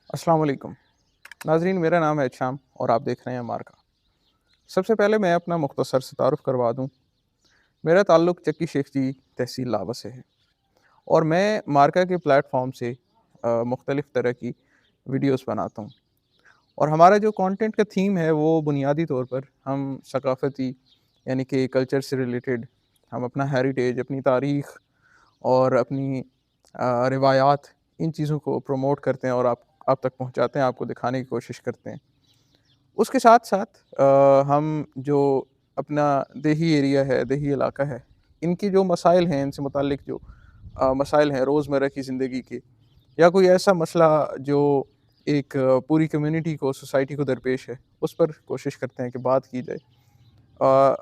अस्सलाम वालेकुम नाजरीन, मेरा नाम है शाम और आप देख रहे हैं मार्का। सबसे पहले मैं अपना मुख्तसर से तारुफ़ करवा दूँ। मेरा ताल्लुक़ चक्की शेख जी तहसील लावा से है और मैं मार्का के प्लेटफ़ॉर्म से मुख्तलिफ़ तरह की वीडियोज़ बनाता हूँ और हमारा जो कंटेंट का थीम है वो बुनियादी तौर पर हम सकाफ़ती यानी कि कल्चर से रिलेटेड हम अपना हेरिटेज, अपनी तारीख़ और अपनी रिवायात, इन चीज़ों को प्रमोट करते हैं और आप तक पहुँचाते हैं, आपको दिखाने की कोशिश करते हैं। उसके साथ-साथ हम जो अपना देही एरिया है, देही इलाका है, इनके जो मसाइल हैं, इनसे मुतल्लिक जो मसाइल हैं रोज़मर्रा की ज़िंदगी के, या कोई ऐसा मसला जो एक पूरी कम्युनिटी को, सोसाइटी को दरपेश है, उस पर कोशिश करते हैं कि बात की जाए।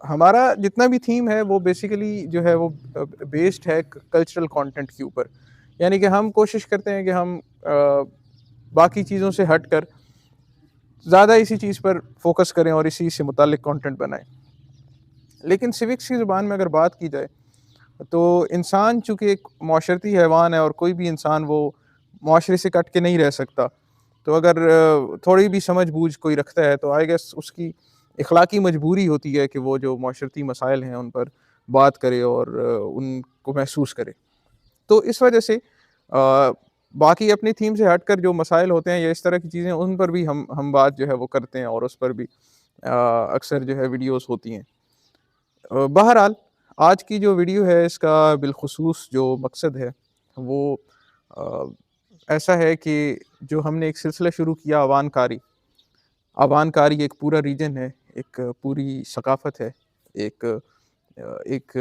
हमारा जितना भी थीम है वो बेसिकली जो है वो बेस्ड है कल्चरल कंटेंट के ऊपर। यानी कि हम कोशिश करते हैं कि हम बाकी चीज़ों से हटकर ज़्यादा इसी चीज़ पर फ़ोकस करें और इसी से मुताल्लिक कंटेंट बनाएँ। लेकिन सिविक्स की ज़ुबान में अगर बात की जाए, तो इंसान चूँकि एक माशरती हैवान है और कोई भी इंसान वो माशरे से कट के नहीं रह सकता। तो अगर थोड़ी भी समझ-बूझ कोई रखता है तो आई गेस उसकी इख़्लाक़ी मजबूरी होती है कि वो जो माशरती मसाइल हैं उन पर बात करे और उनको महसूस करे। तो इस वजह से बाकी अपनी थीम से हटकर जो मसाइल होते हैं या इस तरह की चीज़ें, उन पर भी हम बात जो है वो करते हैं और उस पर भी अक्सर जो है वीडियोज़ होती हैं। बहरहाल आज की जो वीडियो है इसका बिलख़ुसूस जो मकसद है वो अ, ऐसा है कि जो हमने एक सिलसिला शुरू किया अवानकारी। अवानकारी एक पूरा रीजन है, एक पूरी सकाफ़त है, एक एक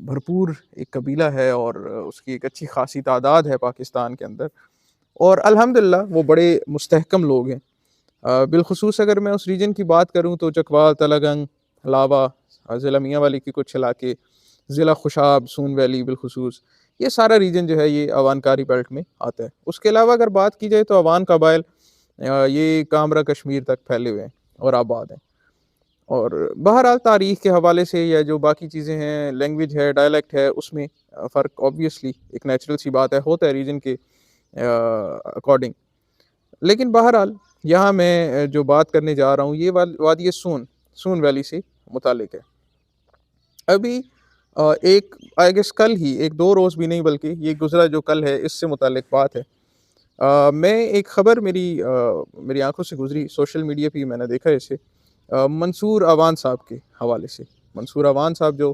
भरपूर एक कबीला है और उसकी एक अच्छी ख़ासी तादाद है पाकिस्तान के अंदर और अल्हम्दुलिल्लाह वो बड़े मुस्तहकम लोग हैं। बिलख़ुसूस अगर मैं उस रीजन की बात करूँ तो चकवाल, तलगंग, लावा, ज़िला मियांवाली के कुछ इलाके, ज़िला खुशाब, सून वैली बिलख़ुसूस, ये सारा रीजन जो है ये अवानकारी बेल्ट में आता है। उसके अलावा अगर बात की जाए तो अवान कबाइल ये कामरा कश्मीर तक फैले हुए हैं और आबाद हैं। और बहरहाल तारीख़ के हवाले से या जो बाकी चीज़ें हैं, लैंग्वेज है, डायलेक्ट है, उसमें फ़र्क ऑब्वियसली एक नेचुरल सी बात है, होता है रीजन के अकॉर्डिंग। लेकिन बहरहाल यहाँ मैं जो बात करने जा रहा हूँ ये वादी सून वैली से मुतालिक है। अभी एक आई गेस कल ही, 1-2 रोज़ भी नहीं बल्कि ये गुज़रा जो कल है इससे मुतालिक बात है। मैं एक ख़बर मेरी आँखों से गुज़री, सोशल मीडिया पे ही मैंने देखा इसे, मंसूर अवान साहब के हवाले से। मंसूर अवान साहब जो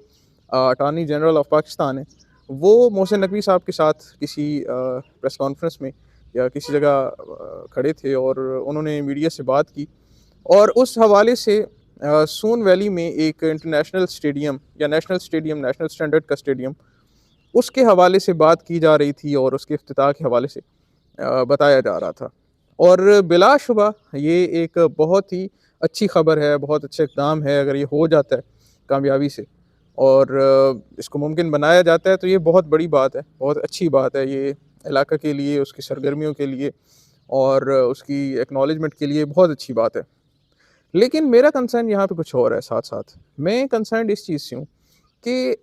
अटॉर्नी जनरल ऑफ पाकिस्तान हैं, वो मोहसिन नकवी साहब के साथ किसी प्रेस कॉन्फ्रेंस में या किसी जगह खड़े थे और उन्होंने मीडिया से बात की और उस हवाले से सून वैली में एक इंटरनेशनल स्टेडियम या नेशनल स्टेडियम, नेशनल स्टैंडर्ड का स्टेडियम, उसके हवाले से बात की जा रही थी और उसके इफ्तिताह के हवाले से बताया जा रहा था। और बिलाशुबा ये एक बहुत ही अच्छी ख़बर है, बहुत अच्छा इक़दाम है अगर ये हो जाता है कामयाबी से और इसको मुमकिन बनाया जाता है तो ये बहुत बड़ी बात है, बहुत अच्छी बात है ये इलाक़े के लिए, उसकी सरगर्मियों के लिए और उसकी एक्नॉलेजमेंट के लिए बहुत अच्छी बात है। लेकिन मेरा कंसर्न यहाँ पे कुछ और है साथ-साथ। मैं कंसर्न्ड इस चीज़ से हूँ कि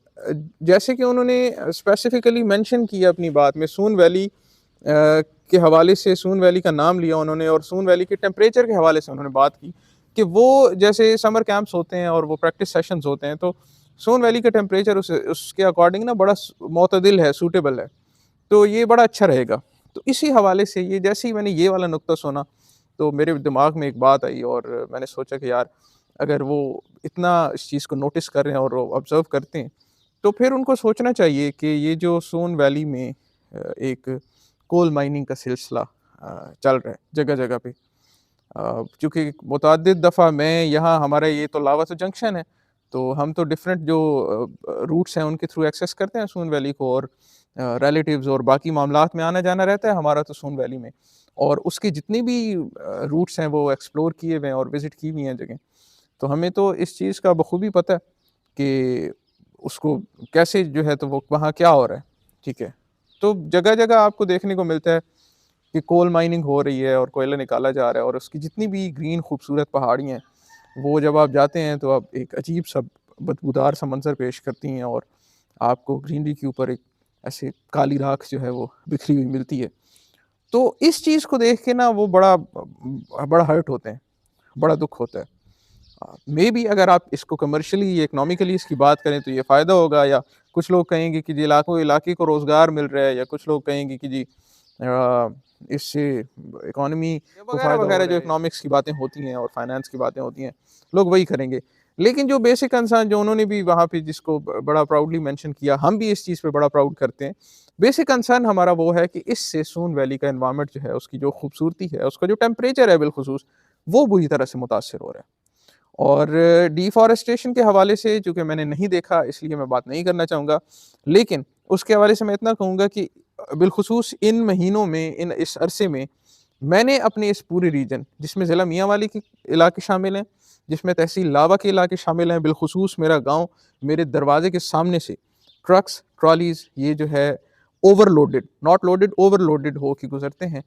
जैसे कि उन्होंने स्पेसिफ़िकली मेंशन किया अपनी बात में सून वैली के हवाले से, सून वैली का नाम लिया उन्होंने और सून वैली के टेम्परेचर के हवाले से उन्होंने बात की कि वो जैसे समर कैंप्स होते हैं और वो प्रैक्टिस सेशंस होते हैं, तो सून वैली का टेम्परेचर उसके अकॉर्डिंग ना बड़ा मोतदिल है, सूटेबल है। तो ये बड़ा अच्छा रहेगा। तो इसी हवाले से ये जैसे ही मैंने ये वाला नुक्ता सुना, तो मेरे दिमाग में एक बात आई और मैंने सोचा कि यार अगर वो इतना इस चीज़ को नोटिस कर रहे हैं और ऑब्ज़र्व करते हैं, तो फिर उनको सोचना चाहिए कि ये जो सोन वैली में एक कोल माइनिंग का सिलसिला चल रहा है जगह-जगह पे। चूँकि मुतअद्दिद दफ़ा मैं यहाँ हमारा ये तो लावा तो जंक्शन है, तो हम तो डिफरेंट जो रूट्स हैं उनके थ्रू एक्सेस करते हैं सोन वैली को और रिलेटिव्स और बाकी मामलात में आना-जाना रहता है हमारा तो सोन वैली में। और उसके जितनी भी रूट्स हैं वो एक्सप्लोर किए हुए हैं और विज़िट की हुई हैं जगह। तो हमें तो इस चीज़ का बखूबी पता है कि उसको कैसे जो है तो वो वहाँ क्या हो रहा है, ठीक है। तो जगह-जगह आपको देखने को मिलता है कि कोल माइनिंग हो रही है और कोयला निकाला जा रहा है और उसकी जितनी भी ग्रीन खूबसूरत पहाड़ियाँ हैं, वो जब आप जाते हैं तो आप एक अजीब-सा बदबूदार सा मंज़र पेश करती हैं और आपको ग्रीनरी के ऊपर एक ऐसे काली राख जो है वो बिखरी हुई मिलती है। तो इस चीज़ को देख के ना वो बड़ा हर्ट होते हैं, बड़ा दुःख होता है। मेबी अगर आप इसको कमर्शियली, इकोनॉमिकली इसकी बात करें तो ये फ़ायदा होगा, या कुछ लोग कहेंगे कि जी लाखों इलाके को रोज़गार मिल रहा है, या कुछ लोग कहेंगे कि जी इससे इकोनॉमी को फ़ायदा वगैरह जो इकोनॉमिक्स की बातें होती हैं और फाइनेंस की बातें होती हैं, लोग वही करेंगे। लेकिन जो बेसिक कंसर्न जो उन्होंने भी वहाँ पे जिसको बड़ा प्राउडली मेंशन किया, हम भी इस चीज़ पे बड़ा प्राउड करते हैं। बेसिक कंसर्न हमारा वो है कि इससे सोन वैली का एनवायरनमेंट जो है, उसकी जो खूबसूरती है, उसका जो टेम्परेचर है बिलख़ुसूस, वो बुरी तरह से मुतासिर हो रहा है। और डिफ़ॉरेस्टेशन के हवाले से चूँकि मैंने नहीं देखा, इसलिए मैं बात नहीं करना चाहूँगा। लेकिन उसके हवाले से मैं इतना कहूँगा कि बिलख़ुसूस इन महीनों में, इस अरसे में, मैंने अपने इस पूरे रीजन, जिसमें ज़िला मियांवाली के इलाके शामिल हैं, जिसमें तहसील लावा के इलाके शामिल हैं, बिलख़ुसूस मेरा गाँव, मेरे दरवाज़े के सामने से ट्रक्स, ट्रॉलीज़ ये जो है ओवरलोडेड, नॉट लोडेड, ओवरलोडेड हो के गुज़रते हैं,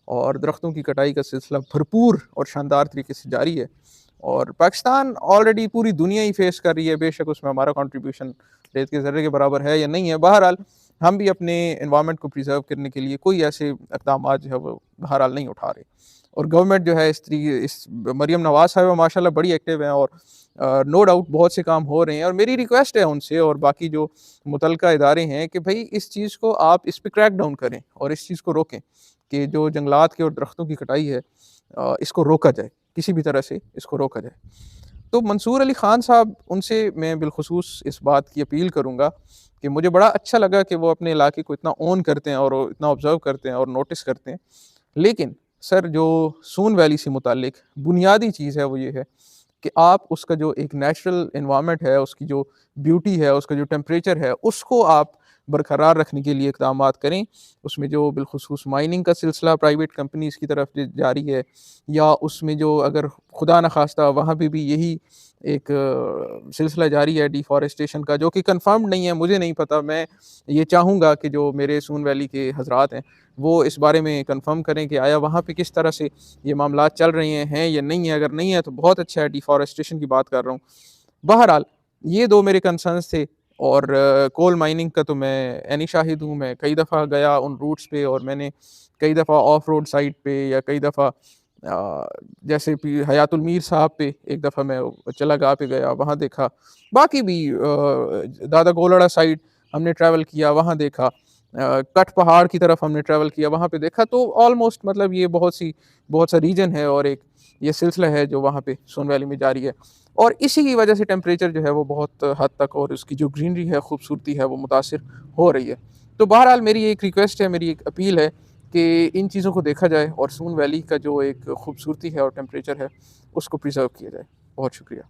और दरख्तों की कटाई का सिलसिला भरपूर और शानदार तरीके से जारी है। और पाकिस्तान ऑलरेडी पूरी दुनिया ही फेस कर रही है, बेशक उसमें हमारा कंट्रीब्यूशन रेत के ज़र्रे के बराबर है या नहीं है। बहरहाल हम भी अपने एनवायरनमेंट को प्रिज़र्व करने के लिए कोई ऐसे इक़दामात जो है वो बहरहाल नहीं उठा रहे। और गवर्नमेंट जो है इस मरियम नवाज़ साहिबा माशाल्लाह बड़ी एक्टिव हैं, और नो डाउट बहुत से काम हो रहे हैं, और मेरी रिक्वेस्ट है उनसे और बाकी जो मुतल्लिका इदारे हैं कि भई इस चीज़ को आप इस पे क्रैक डाउन करें और इस चीज़ को रोकें कि जो जंगलात की और दरख्तों की कटाई है, इसको रोका जाए, किसी भी तरह से इसको रोका जाए। तो मंसूर अली ख़ान साहब, उनसे मैं बिलख़ुसूस इस बात की अपील करूँगा कि मुझे बड़ा अच्छा लगा कि वो अपने इलाके को इतना ओन करते हैं और वो इतना ऑब्ज़र्व करते हैं और नोटिस करते हैं। लेकिन सर, जो सोन वैली से मुताल्लिक बुनियादी चीज़ है वो ये है कि आप उसका जो एक नेचुरल एनवायरनमेंट है, उसकी जो ब्यूटी है, उसका जो टेम्परेचर है, उसको आप बरकरार रखने के लिए इक़दामात करें। उसमें जो बिलख़ुसूस माइनिंग का सिलसिला प्राइवेट कंपनीज़ की तरफ जारी है, या उसमें जो अगर खुदा न ख़ास्ता वहाँ पे भी यही एक सिलसिला जारी है डिफ़ॉरेस्टेशन का, जो कि कन्फ़र्म्ड नहीं है, मुझे नहीं पता। मैं ये चाहूँगा कि जो मेरे सोन वैली के हज़रात हैं, वो इस बारे में कन्फ़र्म करें कि आया वहाँ पे किस तरह से ये मामलात चल रहे हैं या नहीं है। अगर नहीं है तो बहुत अच्छा है, डिफ़ॉरेस्टेशन की बात कर रहा हूँ। बहरहाल ये 2 मेरे कंसर्न्स थे, और कोल माइनिंग का तो मैं ऐनी शाहिद हूँ। मैं कई दफ़ा गया उन रूट्स पे, और मैंने कई दफ़ा ऑफ रोड साइट पे, या कई दफ़ा जैसे कि हयातुल मीर साहब पे एक दफ़ा मैं चलागाह पे गया, वहाँ देखा। बाकी भी दादा गोलड़ा साइड हमने ट्रैवल किया, वहाँ देखा। कट पहाड़ की तरफ हमने ट्रैवल किया, वहाँ पे देखा। तो ऑलमोस्ट मतलब ये बहुत सा रीजन है, और एक ये सिलसिला है जो वहाँ पे सोन वैली में जारी है। और इसी की वजह से टेम्परेचर जो है वो बहुत हद तक, और उसकी जो ग्रीनरी है, खूबसूरती है, वो मुतासिर हो रही है। तो बहरहाल मेरी एक रिक्वेस्ट है, मेरी एक अपील है कि इन चीज़ों को देखा जाए, और सोन वैली का जो एक खूबसूरती है और टेम्परेचर है, उसको प्रिज़र्व किया जाए। बहुत शुक्रिया।